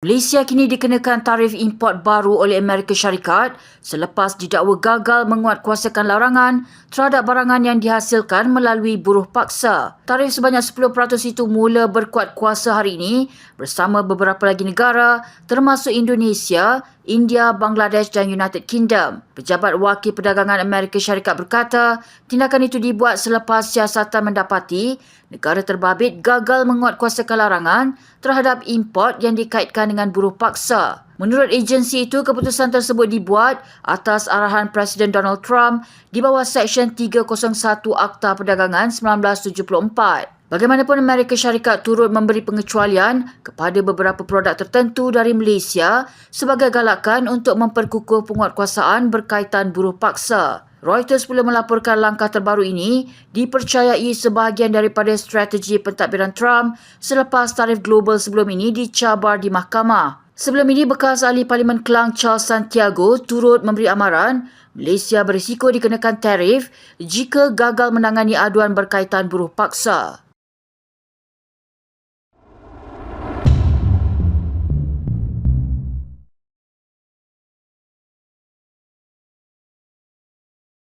Malaysia kini dikenakan tarif import baru oleh Amerika Syarikat selepas didakwa gagal menguatkuasakan larangan terhadap barangan yang dihasilkan melalui buruh paksa. Tarif sebanyak 10% itu mula berkuat kuasa hari ini bersama beberapa lagi negara termasuk Indonesia, India, Bangladesh dan United Kingdom. Pejabat Wakil Perdagangan Amerika Syarikat berkata, tindakan itu dibuat selepas siasatan mendapati negara terbabit gagal menguatkuasakan larangan terhadap import yang dikaitkan dengan buruh paksa. Menurut agensi itu, keputusan tersebut dibuat atas arahan Presiden Donald Trump di bawah Seksyen 301 Akta Perdagangan 1974. Bagaimanapun, Amerika Syarikat turut memberi pengecualian kepada beberapa produk tertentu dari Malaysia sebagai galakan untuk memperkukuh penguatkuasaan berkaitan buruh paksa. Reuters pula melaporkan langkah terbaru ini dipercayai sebahagian daripada strategi pentadbiran Trump selepas tarif global sebelum ini dicabar di mahkamah. Sebelum ini, bekas ahli Parlimen Klang Charles Santiago turut memberi amaran Malaysia berisiko dikenakan tarif jika gagal menangani aduan berkaitan buruh paksa.